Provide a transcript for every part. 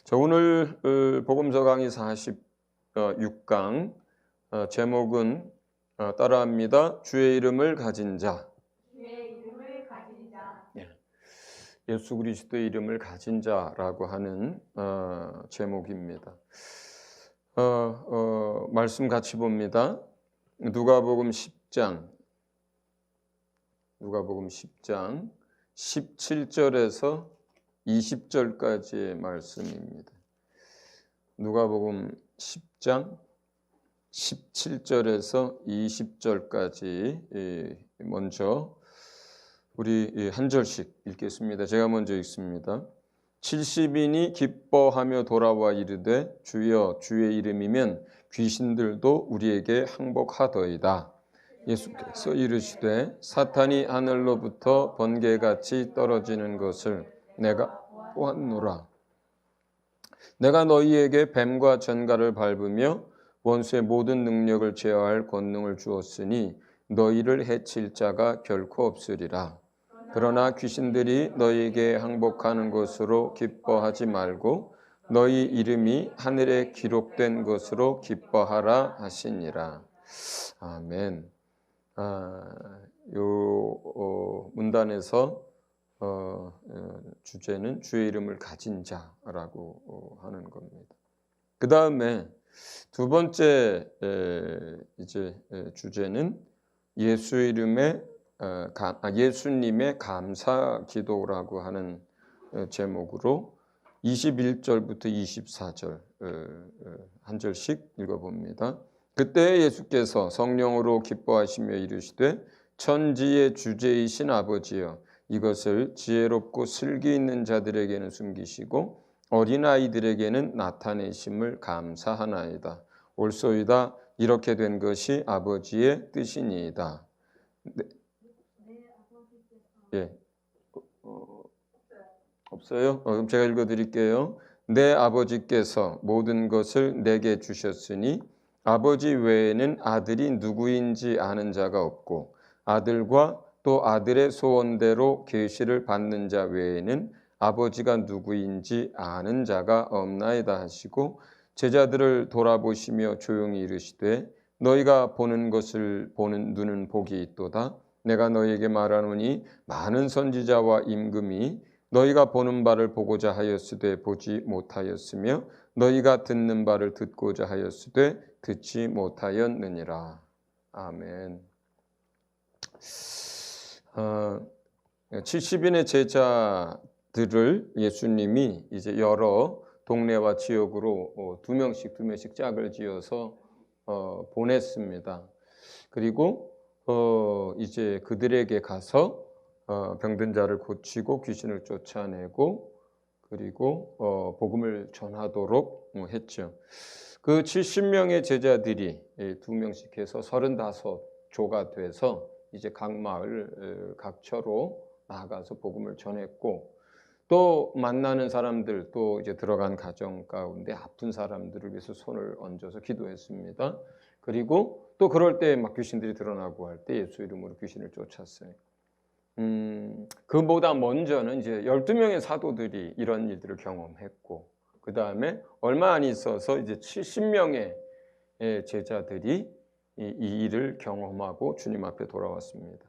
자, 오늘 복음서 강의 46강 제목은 따라합니다. 주의 이름을 가진 자. 주의 이름을 가진 자. 예수 그리스도의 이름을 가진 자라고 하는 제목입니다. 말씀 같이 봅니다. 누가복음 10장 17절에서 20절까지의 말씀입니다. 누가복음 10장 17절에서 20절까지 먼저 우리 한 절씩 읽겠습니다. 제가 먼저 읽습니다. 70인이 기뻐하며 돌아와 이르되 주여 주의 이름이면 귀신들도 우리에게 항복하더이다. 예수께서 이르시되 사탄이 하늘로부터 번개같이 떨어지는 것을 내가 보았노라. 내가 너희에게 뱀과 전갈을 밟으며 원수의 모든 능력을 제어할 권능을 주었으니 너희를 해칠 자가 결코 없으리라. 그러나 귀신들이 너희에게 항복하는 것으로 기뻐하지 말고 너희 이름이 하늘에 기록된 것으로 기뻐하라 하시니라. 아멘. 문단에서 주제는 주의 이름을 가진 자라고 하는 겁니다. 그 다음에 두 번째 주제는 예수님의 감사 기도라고 하는 제목으로 21절부터 24절 한 절씩 읽어봅니다. 그때 예수께서 성령으로 기뻐하시며 이르시되 천지의 주제이신 아버지여 이것을 지혜롭고 슬기 있는 자들에게는 숨기시고 어린아이들에게는 나타내심을 감사하나이다. 옳소이다. 이렇게 된 것이 아버지의 뜻이니이다. 없어요? 그럼 제가 읽어드릴게요. 내 아버지께서 모든 것을 내게 주셨으니 아버지 외에는 아들이 누구인지 아는 자가 없고 아들과 또 아들의 소원대로 계시를 받는 자 외에는 아버지가 누구인지 아는 자가 없나이다 하시고 제자들을 돌아보시며 조용히 이르시되 너희가 보는 것을 보는 눈은 복이 있도다. 내가 너희에게 말하노니 많은 선지자와 임금이 너희가 보는 바를 보고자 하였으되 보지 못하였으며 너희가 듣는 바를 듣고자 하였으되 듣지 못하였느니라. 아멘. 70인의 제자들을 예수님이 이제 여러 동네와 지역으로 두 명씩 짝을 지어서 보냈습니다. 그리고 이제 그들에게 가서 병든 자를 고치고 귀신을 쫓아내고 그리고 복음을 전하도록 했죠. 그 70명의 제자들이 두 명씩 해서 35조가 돼서 이제 각 마을 각처로 나가서 복음을 전했고 또 만나는 사람들 또 이제 들어간 가정 가운데 아픈 사람들을 위해서 손을 얹어서 기도했습니다. 그리고 또 그럴 때 막 귀신들이 드러나고 할 때 예수 이름으로 귀신을 쫓았어요. 그보다 먼저는 이제 12명의 사도들이 이런 일들을 경험했고 그 다음에 얼마 안 있어서 이제 70명의 제자들이 이 일을 경험하고 주님 앞에 돌아왔습니다.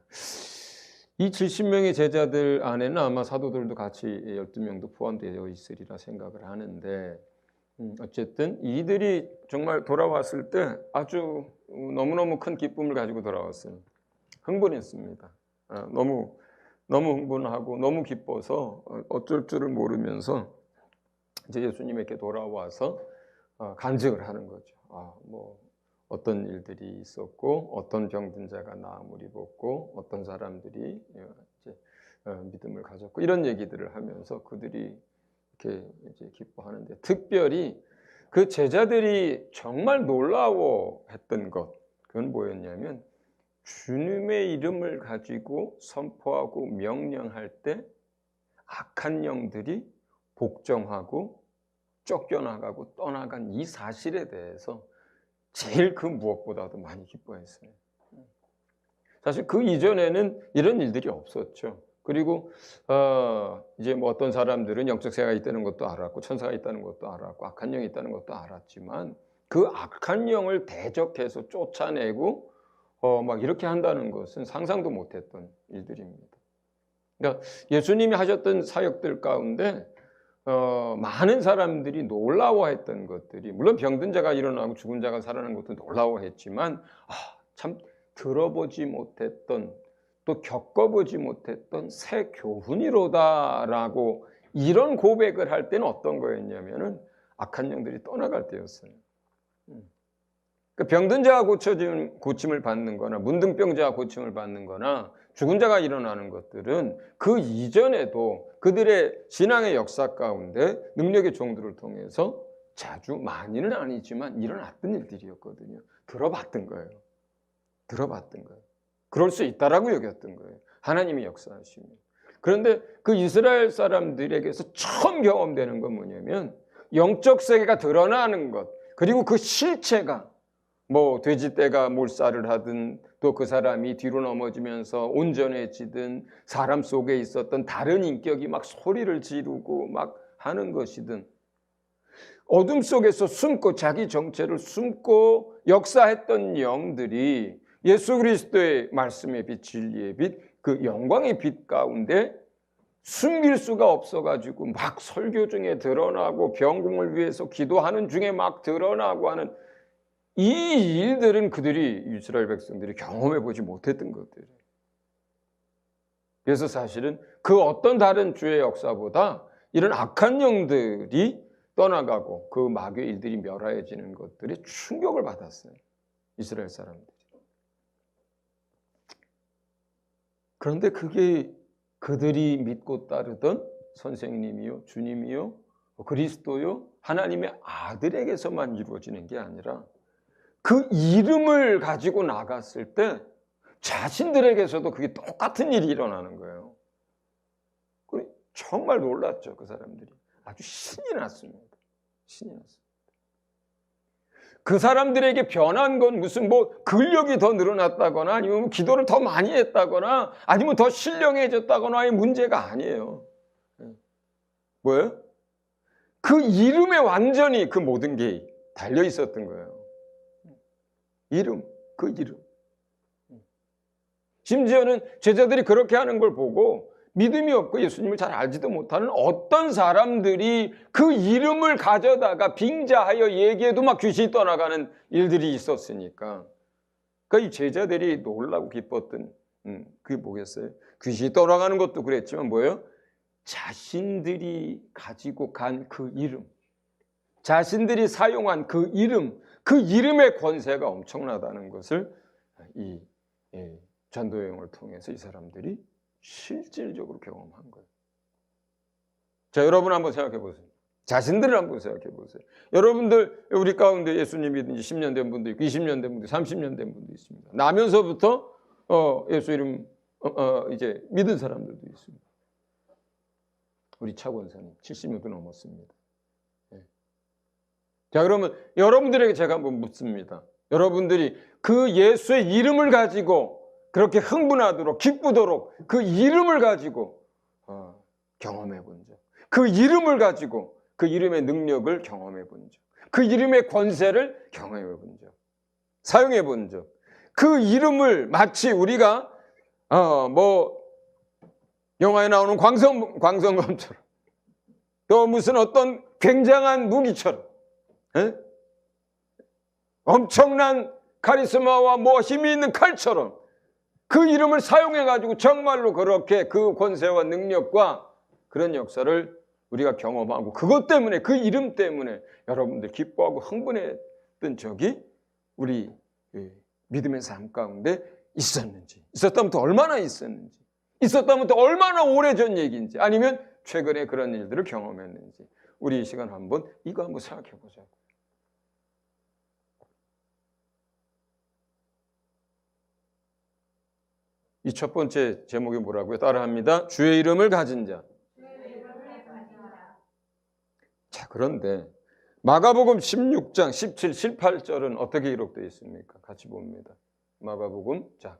이 70명의 제자들 안에는 아마 사도들도 같이 12명도 포함되어 있으리라 생각을 하는데 어쨌든 이들이 정말 돌아왔을 때 아주 너무너무 큰 기쁨을 가지고 돌아왔어요. 흥분했습니다. 너무 흥분하고 너무 기뻐서 어쩔 줄을 모르면서 이제 예수님에게 돌아와서 간증을 하는 거죠. 어떤 일들이 있었고 어떤 병든 자가 나음을 입었고 어떤 사람들이 이제 믿음을 가졌고 이런 얘기들을 하면서 그들이 이렇게 이제 기뻐하는데 특별히 그 제자들이 정말 놀라워했던 것 그건 뭐였냐면 주님의 이름을 가지고 선포하고 명령할 때 악한 영들이 복종하고 쫓겨나가고 떠나간 이 사실에 대해서 제일 그 무엇보다도 많이 기뻐했어요. 사실 그 이전에는 이런 일들이 없었죠. 그리고 이제 뭐 어떤 사람들은 영적 세계가 있다는 것도 알았고 천사가 있다는 것도 알았고 악한 영이 있다는 것도 알았지만 그 악한 영을 대적해서 쫓아내고 막 이렇게 한다는 것은 상상도 못했던 일들입니다. 그러니까 예수님이 하셨던 사역들 가운데 많은 사람들이 놀라워했던 것들이, 물론 병든 자가 일어나고 죽은 자가 살아나는 것도 놀라워했지만 참 들어보지 못했던, 또 겪어보지 못했던 새 교훈이로다라고 이런 고백을 할 때는 어떤 거였냐면은 악한 영들이 떠나갈 때였어요. 그러니까 병든 자가 고침을 받는 거나 문둥병자가 고침을 받는 거나 죽은 자가 일어나는 것들은 그 이전에도 그들의 신앙의 역사 가운데 능력의 종들을 통해서 자주, 많이는 아니지만 일어났던 일들이었거든요. 들어봤던 거예요. 그럴 수 있다라고 여겼던 거예요. 하나님이 역사하시면. 그런데 그 이스라엘 사람들에게서 처음 경험되는 건 뭐냐면 영적 세계가 드러나는 것, 그리고 그 실체가 뭐 돼지떼가 몰살을 하든 또 그 사람이 뒤로 넘어지면서 온전해지든 사람 속에 있었던 다른 인격이 막 소리를 지르고 막 하는 것이든 어둠 속에서 숨고 자기 정체를 숨고 역사했던 영들이 예수 그리스도의 말씀의 빛, 진리의 빛, 그 영광의 빛 가운데 숨길 수가 없어가지고 막 설교 중에 드러나고 병공을 위해서 기도하는 중에 막 드러나고 하는 이 일들은 그들이 이스라엘 백성들이 경험해 보지 못했던 것들이에요. 그래서 사실은 그 어떤 다른 주의 역사보다 이런 악한 영들이 떠나가고 그 마귀의 일들이 멸하여지는 것들이 충격을 받았어요. 이스라엘 사람들이. 그런데 그게 그들이 믿고 따르던 선생님이요, 주님이요, 그리스도요, 하나님의 아들에게서만 이루어지는 게 아니라 그 이름을 가지고 나갔을 때 자신들에게서도 그게 똑같은 일이 일어나는 거예요. 정말 놀랐죠, 그 사람들이. 아주 신이 났습니다. 그 사람들에게 변한 건 무슨 뭐 근력이 더 늘어났다거나 아니면 기도를 더 많이 했다거나 아니면 더 신령해졌다거나의 문제가 아니에요. 뭐예요? 그 이름에 완전히 그 모든 게 달려 있었던 거예요. 그 이름. 심지어는 제자들이 그렇게 하는 걸 보고 믿음이 없고 예수님을 잘 알지도 못하는 어떤 사람들이 그 이름을 가져다가 빙자하여 얘기해도 막 귀신이 떠나가는 일들이 있었으니까. 그러니까 이 제자들이 놀라고 기뻤던 그게 뭐겠어요? 귀신이 떠나가는 것도 그랬지만 뭐예요? 자신들이 가지고 간 그 이름, 자신들이 사용한 그 이름, 그 이름의 권세가 엄청나다는 것을 이 전도여행을 통해서 이 사람들이 실질적으로 경험한 거예요. 자, 여러분 한번 생각해 보세요. 자신들을 한번 생각해 보세요. 여러분들 우리 가운데 예수님 믿은 지 10년 된 분도 있고 20년 된 분도 있고 30년 된 분도 있습니다. 나면서부터 예수 이름 이제 믿은 사람들도 있습니다. 우리 차 권사님 70년도 넘었습니다. 자, 그러면 여러분들에게 제가 한번 묻습니다. 여러분들이 그 예수의 이름을 가지고 그렇게 흥분하도록 기쁘도록 그 이름을 가지고 경험해 본 적, 그 이름을 가지고 그 이름의 능력을 경험해 본 적, 그 이름의 권세를 경험해 본 적, 사용해 본 적, 그 이름을 마치 우리가 뭐 영화에 나오는 광선검처럼 또 무슨 어떤 굉장한 무기처럼 엄청난 카리스마와 뭐 힘이 있는 칼처럼 그 이름을 사용해가지고 정말로 그렇게 그 권세와 능력과 그런 역사를 우리가 경험하고 그것 때문에 그 이름 때문에 여러분들 기뻐하고 흥분했던 적이 우리 믿음의 삶 가운데 있었는지, 있었다면 또 얼마나 있었는지, 있었다면 또 얼마나 오래전 얘기인지, 아니면 최근에 그런 일들을 경험했는지 우리 이 시간 한번 이거 한번 생각해 보자고. 이 첫 번째 제목이 뭐라고요? 따라합니다. 주의 이름을 가진 자. 자, 그런데 마가복음 16장 17, 18절은 어떻게 기록되어 있습니까? 같이 봅니다. 마가복음, 자,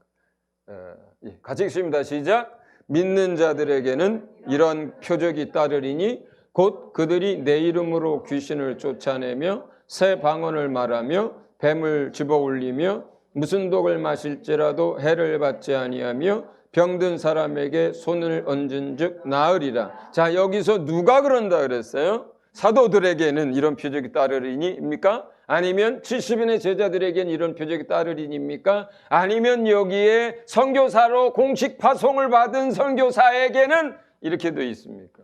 같이 읽습니다. 시작. 믿는 자들에게는 이런 표적이 따르리니 곧 그들이 내 이름으로 귀신을 쫓아내며 새 방언을 말하며 뱀을 집어올리며 무슨 독을 마실지라도 해를 받지 아니하며 병든 사람에게 손을 얹은즉 나으리라. 자, 여기서 누가 그런다 그랬어요? 사도들에게는 이런 표적이 따르리니입니까? 아니면 70인의 제자들에게는 이런 표적이 따르리니입니까? 아니면 여기에 선교사로 공식 파송을 받은 선교사에게는 이렇게 되어 있습니까?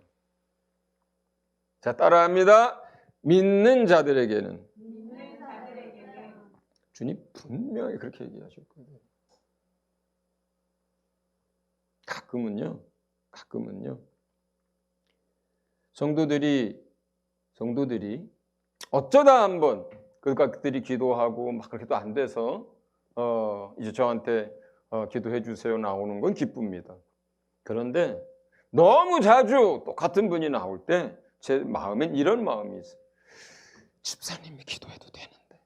자, 따라합니다. 믿는 자들에게는. 주님 분명히 그렇게 얘기하셨거든요. 가끔은요. 성도들이 어쩌다 한번 그들이 기도하고 막 그렇게 또 안 돼서 이제 저한테 기도해 주세요 나오는 건 기쁩니다. 그런데 너무 자주 똑같은 분이 나올 때 제 마음엔 이런 마음이 있어요. 집사님이 기도해도 되는데,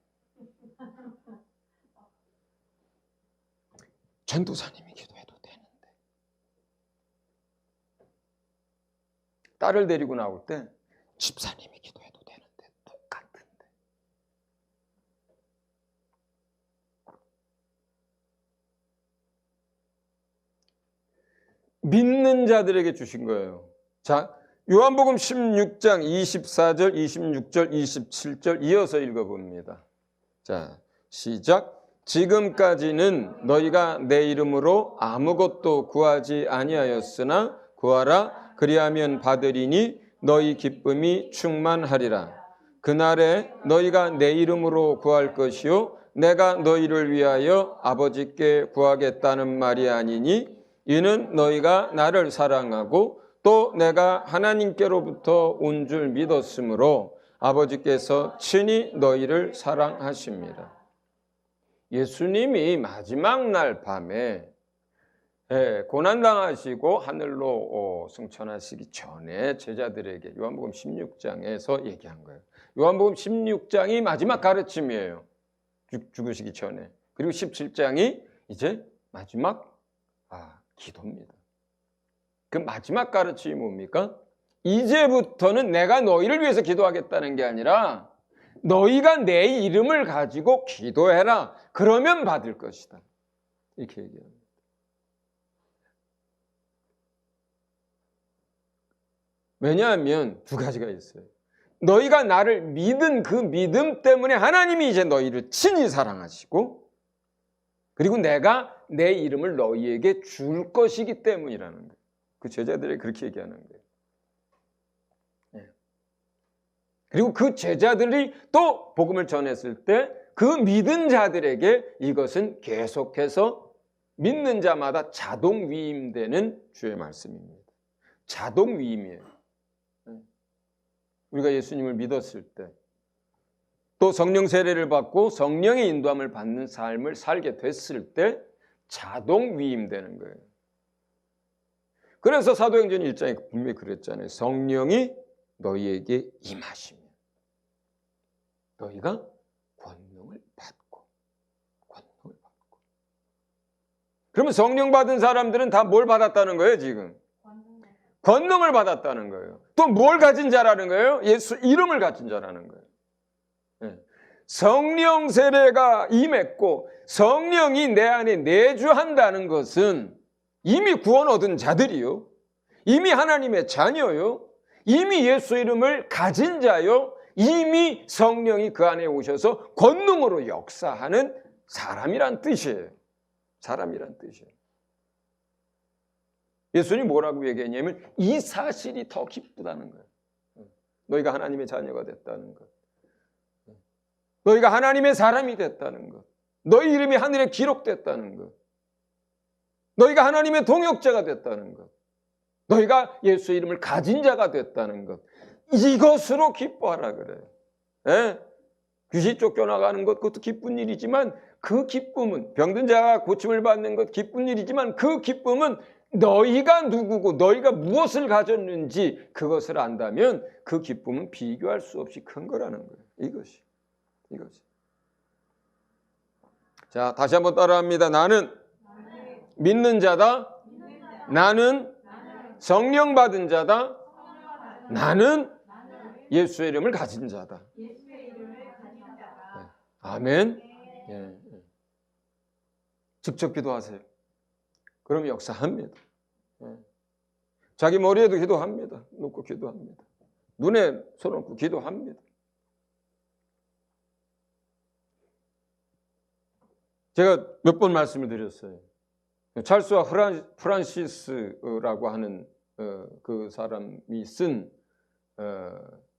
전도사님이 기도해도 되는데, 딸을 데리고 나올 때 집사님이 기도해도 되는데 똑같은데. 믿는 자들에게 주신 거예요. 자, 요한복음 16장 24절, 26절, 27절 이어서 읽어봅니다. 자, 시작. 지금까지는 너희가 내 이름으로 아무것도 구하지 아니하였으나 구하라. 그리하면 받으리니 너희 기쁨이 충만하리라. 그날에 너희가 내 이름으로 구할 것이요 내가 너희를 위하여 아버지께 구하겠다는 말이 아니니 이는 너희가 나를 사랑하고 또 내가 하나님께로부터 온 줄 믿었으므로 아버지께서 친히 너희를 사랑하십니다. 예수님이 마지막 날 밤에 고난당하시고 하늘로 승천하시기 전에 제자들에게 요한복음 16장에서 얘기한 거예요. 요한복음 16장이 마지막 가르침이에요. 죽으시기 전에. 그리고 17장이 이제 마지막 기도입니다. 그 마지막 가르침이 뭡니까? 이제부터는 내가 너희를 위해서 기도하겠다는 게 아니라 너희가 내 이름을 가지고 기도해라. 그러면 받을 것이다. 이렇게 얘기합니다. 왜냐하면 두 가지가 있어요. 너희가 나를 믿은 그 믿음 때문에 하나님이 이제 너희를 친히 사랑하시고 그리고 내가 내 이름을 너희에게 줄 것이기 때문이라는 거예요. 그 제자들이 그렇게 얘기하는 거예요. 그리고 그 제자들이 또 복음을 전했을 때 그 믿은 자들에게 이것은 계속해서 믿는 자마다 자동 위임되는 주의 말씀입니다. 자동 위임이에요. 우리가 예수님을 믿었을 때 또 성령 세례를 받고 성령의 인도함을 받는 삶을 살게 됐을 때 자동 위임되는 거예요. 그래서 사도행전 1장에 분명히 그랬잖아요. 성령이 너희에게 임하시면 너희가 권능을 받고. 그러면 성령 받은 사람들은 다 뭘 받았다는 거예요, 지금? 권능을 받았다는 거예요. 또 뭘 가진 자라는 거예요? 예수 이름을 가진 자라는 거예요. 성령 세례가 임했고 성령이 내 안에 내주한다는 것은 이미 구원 얻은 자들이요. 이미 하나님의 자녀요. 이미 예수 이름을 가진 자요. 이미 성령이 그 안에 오셔서 권능으로 역사하는 사람이란 뜻이에요. 사람이란 뜻이에요. 예수님이 뭐라고 얘기했냐면 이 사실이 더 기쁘다는 거예요. 너희가 하나님의 자녀가 됐다는 것. 너희가 하나님의 사람이 됐다는 것. 너희 이름이 하늘에 기록됐다는 것. 너희가 하나님의 동역자가 됐다는 것. 너희가 예수 이름을 가진 자가 됐다는 것. 이것으로 기뻐하라 그래요. 예? 귀신 쫓겨나가는 것 그것도 기쁜 일이지만 그 기쁨은 병든 자가 고침을 받는 것 기쁜 일이지만 그 기쁨은 너희가 누구고 너희가 무엇을 가졌는지 그것을 안다면 그 기쁨은 비교할 수 없이 큰 거라는 거예요. 이것이. 자, 다시 한번 따라합니다. 나는 믿는 자다. 나는 성령 받은 자다. 나는 예수의 이름을 가진 자다. 예수의 이름을 가진 자다. 아멘. 예. 직접 기도하세요. 그럼 역사합니다. 예. 자기 머리에도 기도합니다. 놓고 기도합니다. 눈에 손 얹고 기도합니다. 제가 몇 번 말씀을 드렸어요. 찰스와 프란시스라고 하는 그 사람이 쓴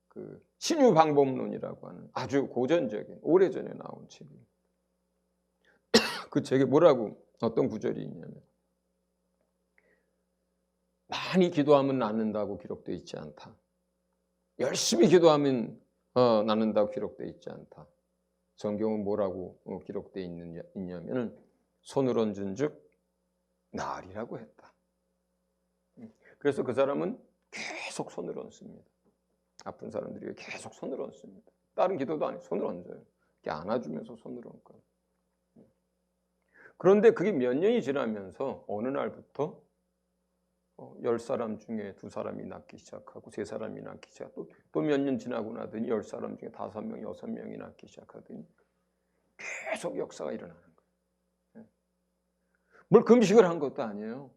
그 신유방법론이라고 하는 아주 고전적인 오래전에 나온 책입니다. 그 책에 뭐라고 어떤 구절이 있냐면 많이 기도하면 낫는다고 기록되어 있지 않다. 열심히 기도하면 낫는다고 기록되어 있지 않다. 성경은 뭐라고 기록되어 있냐면은 손을 얹은즉 나으리라고 했다. 그래서 그 사람은 계속 손을 얹습니다. 아픈 사람들이 계속 손을 얹습니다. 다른 기도도 아니고 손을 얹어요. 이렇게 안아주면서 손을 얹고. 그런데 그게 몇 년이 지나면서 어느 날부터 10사람 중에 2사람이 낫기 시작하고 3사람이 낫기 시작하고 또 몇 년 지나고 나더니 10사람 중에 5명, 6명이 낫기 시작하더니 계속 역사가 일어나는 거예요. 뭘 금식을 한 것도 아니에요.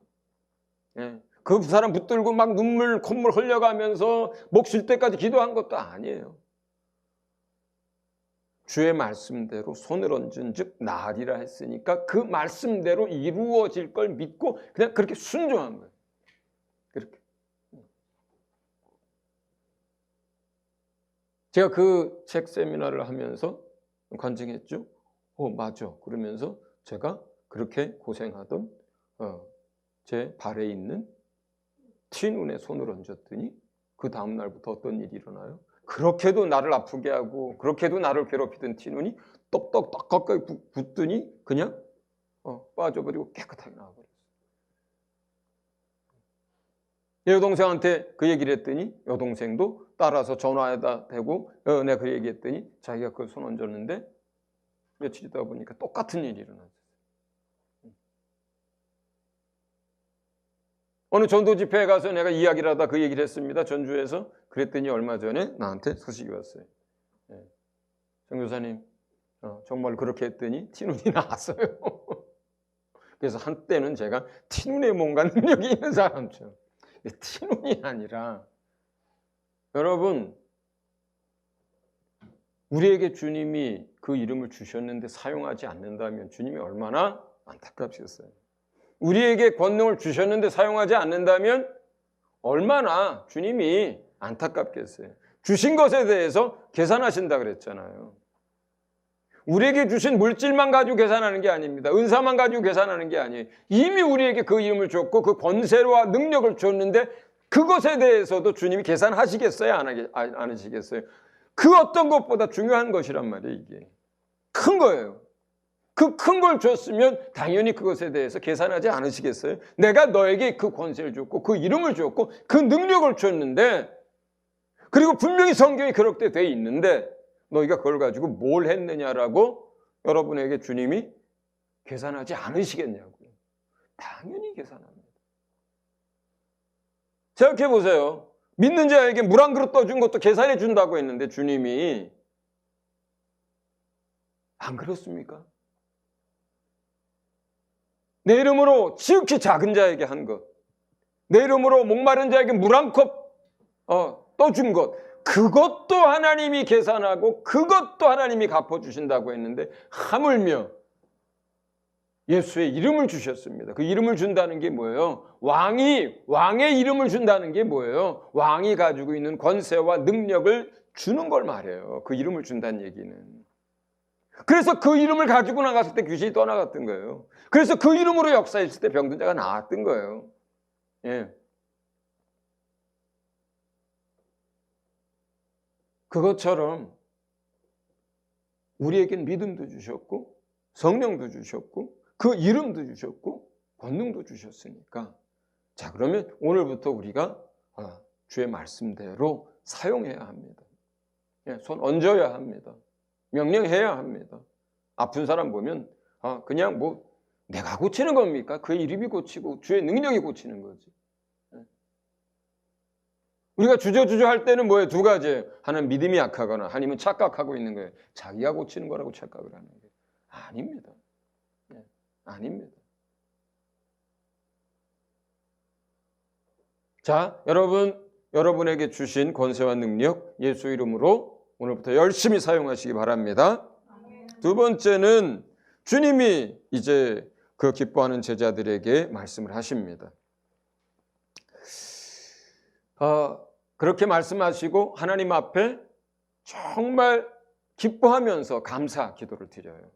그 사람 붙들고 막 눈물, 콧물 흘려가면서 목 쉴 때까지 기도한 것도 아니에요. 주의 말씀대로 손을 얹은 즉 나으리라 했으니까 그 말씀대로 이루어질 걸 믿고 그냥 그렇게 순종한 거예요. 그렇게. 제가 그 책 세미나를 하면서 관증했죠. 맞아. 그러면서 제가 그렇게 고생하던 제 발에 있는 티눈에 손을 얹었더니 그 다음 날부터 어떤 일이 일어나요? 그렇게도 나를 아프게 하고 그렇게도 나를 괴롭히던 티눈이 똑똑똑 가까이 붙더니 그냥 빠져버리고 깨끗하게 나와버렸어요. 여동생한테 그 얘기를 했더니 여동생도 따라서 전화에다 대고 내가 그 얘기했더니 자기가 그 손 얹었는데 며칠 있다 보니까 똑같은 일이 일어났어요. 어느 전도 집회에 가서 내가 이야기를 하다 그 얘기를 했습니다. 전주에서. 그랬더니 얼마 전에 나한테 소식이 왔어요. 정교사님 정말 그렇게 했더니 티눈이 나왔어요. 그래서 한때는 제가 티눈에 뭔가 능력이 있는 사람처럼. 티눈이 아니라 여러분 우리에게 주님이 그 이름을 주셨는데 사용하지 않는다면 주님이 얼마나 안타깝겠어요. 우리에게 권능을 주셨는데 사용하지 않는다면 얼마나 주님이 안타깝겠어요. 주신 것에 대해서 계산하신다 그랬잖아요. 우리에게 주신 물질만 가지고 계산하는 게 아닙니다. 은사만 가지고 계산하는 게 아니에요. 이미 우리에게 그 이름을 줬고 그 권세와 능력을 줬는데 그것에 대해서도 주님이 계산하시겠어요? 안 하시겠어요? 그 어떤 것보다 중요한 것이란 말이에요. 이게 큰 거예요. 그 큰 걸 줬으면 당연히 그것에 대해서 계산하지 않으시겠어요? 내가 너에게 그 권세를 줬고 그 이름을 줬고 그 능력을 줬는데 그리고 분명히 성경이 그렇게 돼 있는데 너희가 그걸 가지고 뭘 했느냐라고 여러분에게 주님이 계산하지 않으시겠냐고요. 당연히 계산합니다. 생각해 보세요. 믿는 자에게 물 한 그릇 떠준 것도 계산해 준다고 했는데 주님이 안 그렇습니까? 내 이름으로 지극히 작은 자에게 한 것, 내 이름으로 목마른 자에게 물 한 컵 떠준 것, 그것도 하나님이 계산하고 그것도 하나님이 갚아주신다고 했는데 하물며 예수의 이름을 주셨습니다. 그 이름을 준다는 게 뭐예요? 왕의 이름을 준다는 게 뭐예요? 왕이 가지고 있는 권세와 능력을 주는 걸 말해요. 그 이름을 준다는 얘기는. 그래서 그 이름을 가지고 나갔을 때 귀신이 떠나갔던 거예요. 그래서 그 이름으로 역사했을 때 병든 자가 나았던 거예요. 예. 그것처럼 우리에겐 믿음도 주셨고 성령도 주셨고 그 이름도 주셨고 권능도 주셨으니까 자 그러면 오늘부터 우리가 주의 말씀대로 사용해야 합니다. 예, 손 얹어야 합니다. 명령해야 합니다. 아픈 사람 보면 그냥 뭐 내가 고치는 겁니까? 그의 이름이 고치고 주의 능력이 고치는 거지. 우리가 주저주저 할 때는 뭐예요? 두 가지예요. 하나는 믿음이 약하거나 아니면 착각하고 있는 거예요. 자기가 고치는 거라고 착각을 하는 거예요. 아닙니다. 아닙니다. 자, 여러분에게 주신 권세와 능력 예수 이름으로 오늘부터 열심히 사용하시기 바랍니다. 두 번째는 주님이 이제 그 기뻐하는 제자들에게 말씀을 하십니다. 그렇게 말씀하시고 하나님 앞에 정말 기뻐하면서 감사 기도를 드려요.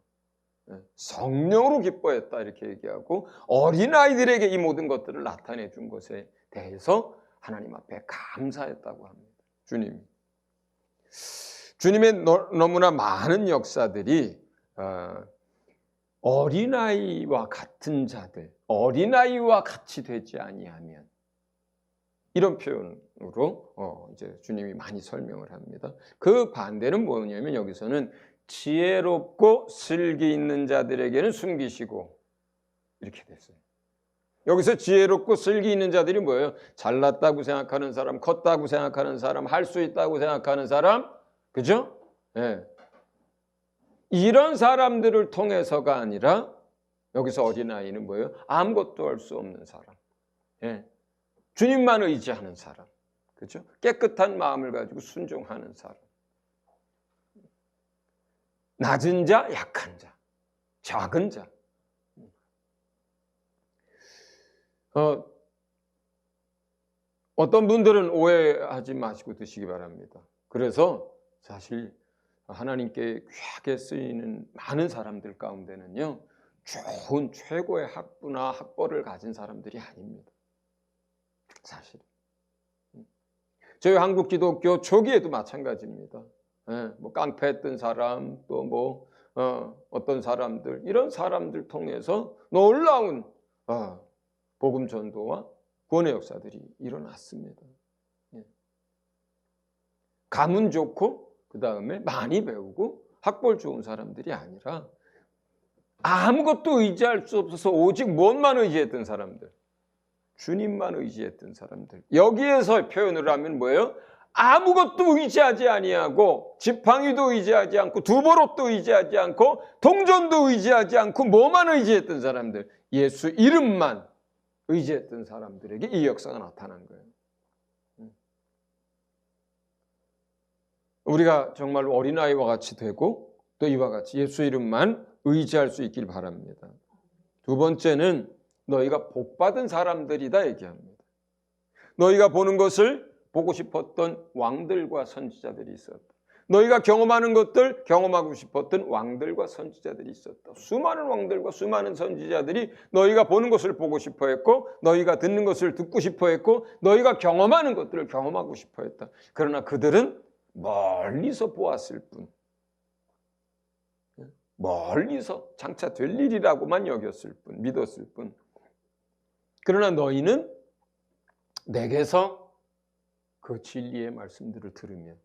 성령으로 기뻐했다 이렇게 얘기하고 어린아이들에게 이 모든 것들을 나타내 준 것에 대해서 하나님 앞에 감사했다고 합니다. 주님의 너무나 많은 역사들이 어린아이와 같은 자들, 어린아이와 같이 되지 아니하면 이런 표현으로 이제 주님이 많이 설명을 합니다. 그 반대는 뭐냐면 여기서는 지혜롭고 슬기 있는 자들에게는 숨기시고 이렇게 됐어요. 여기서 지혜롭고 슬기 있는 자들이 뭐예요? 잘났다고 생각하는 사람, 컸다고 생각하는 사람, 할 수 있다고 생각하는 사람, 그죠? 네. 이런 사람들을 통해서가 아니라 여기서 어린아이는 뭐예요? 아무것도 할 수 없는 사람. 네. 주님만 의지하는 사람. 그죠? 깨끗한 마음을 가지고 순종하는 사람. 낮은 자, 약한 자, 작은 자. 어떤 분들은 오해하지 마시고 드시기 바랍니다. 그래서 사실 하나님께 귀하게 쓰이는 많은 사람들 가운데는요, 좋은 최고의 학부나 학벌을 가진 사람들이 아닙니다. 사실. 저희 한국 기독교 초기에도 마찬가지입니다. 뭐 깡패했던 사람, 또 어떤 사람들, 이런 사람들 통해서 놀라운 복음 전도와 구원의 역사들이 일어났습니다. 가문 좋고 그 다음에 많이 배우고 학벌 좋은 사람들이 아니라 아무것도 의지할 수 없어서 오직 무엇만 의지했던 사람들, 주님만 의지했던 사람들. 여기에서 표현을 하면 뭐예요? 아무것도 의지하지 아니하고 지팡이도 의지하지 않고 두보롯도 의지하지 않고 동전도 의지하지 않고 뭐만 의지했던 사람들, 예수 이름만 의지했던 사람들에게 이 역사가 나타난 거예요. 우리가 정말 어린아이와 같이 되고 또 이와 같이 예수 이름만 의지할 수 있길 바랍니다. 두 번째는 너희가 복받은 사람들이다 얘기합니다. 너희가 보는 것을 보고 싶었던 왕들과 선지자들이 있었다. 너희가 경험하는 것들 경험하고 싶었던 왕들과 선지자들이 있었다. 수많은 왕들과 수많은 선지자들이 너희가 보는 것을 보고 싶어 했고 너희가 듣는 것을 듣고 싶어 했고 너희가 경험하는 것들을 경험하고 싶어 했다. 그러나 그들은 멀리서 보았을 뿐, 멀리서 장차 될 일이라고만 여겼을 뿐, 믿었을 뿐. 그러나 너희는 내게서 그 진리의 말씀들을 들으면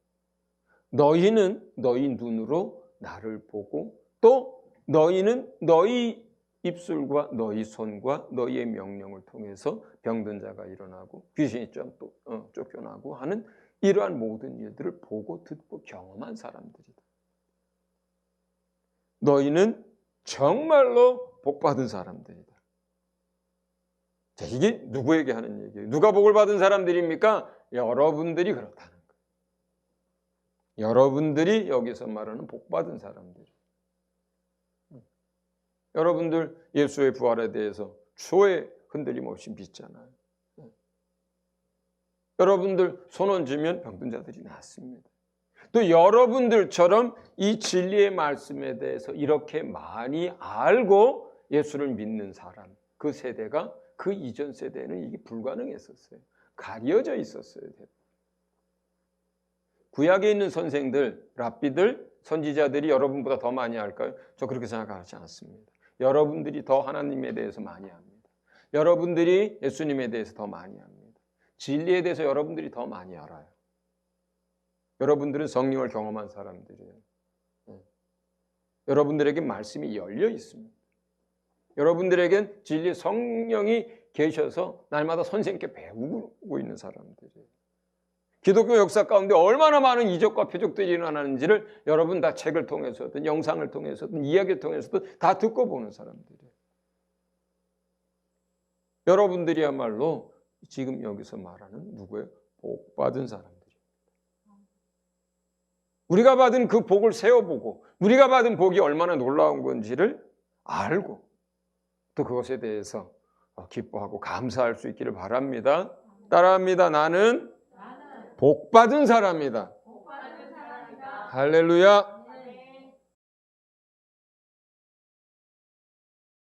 너희는 너희 눈으로 나를 보고 또 너희는 너희 입술과 너희 손과 너희의 명령을 통해서 병든 자가 일어나고 귀신이 쫓겨나고 하는 이러한 모든 일들을 보고 듣고 경험한 사람들이다. 너희는 정말로 복받은 사람들이다. 자, 이게 누구에게 하는 얘기예요? 누가 복을 받은 사람들입니까? 여러분들이 그렇다는 거예요. 여러분들이 여기서 말하는 복받은 사람들. 여러분들 예수의 부활에 대해서 초에 흔들림 없이 믿잖아요. 여러분들 손 얹으면 병든 자들이 낫습니다. 또 여러분들처럼 이 진리의 말씀에 대해서 이렇게 많이 알고 예수를 믿는 사람, 그 세대가 그 이전 세대는 이게 불가능했었어요. 가려져 있었어요. 구약에 있는 선생들, 랍비들, 선지자들이 여러분보다 더 많이 알까요? 저 그렇게 생각하지 않습니다. 여러분들이 더 하나님에 대해서 많이 압니다. 여러분들이 예수님에 대해서 더 많이 압니다. 진리에 대해서 여러분들이 더 많이 알아요. 여러분들은 성령을 경험한 사람들이에요. 여러분들에게 말씀이 열려 있습니다. 여러분들에겐 진리 성령이 계셔서 날마다 선생님께 배우고 있는 사람들이에요. 기독교 역사 가운데 얼마나 많은 이적과 표적들이 일어나는지를 여러분 다 책을 통해서든 영상을 통해서든 이야기를 통해서든 다 듣고 보는 사람들이에요. 여러분들이야말로 지금 여기서 말하는 누구예요? 복 받은 사람들이에요. 우리가 받은 그 복을 세어보고 우리가 받은 복이 얼마나 놀라운 건지를 알고 또 그것에 대해서 기뻐하고 감사할 수 있기를 바랍니다. 따라합니다. 나는 복 받은 사람이다. 할렐루야.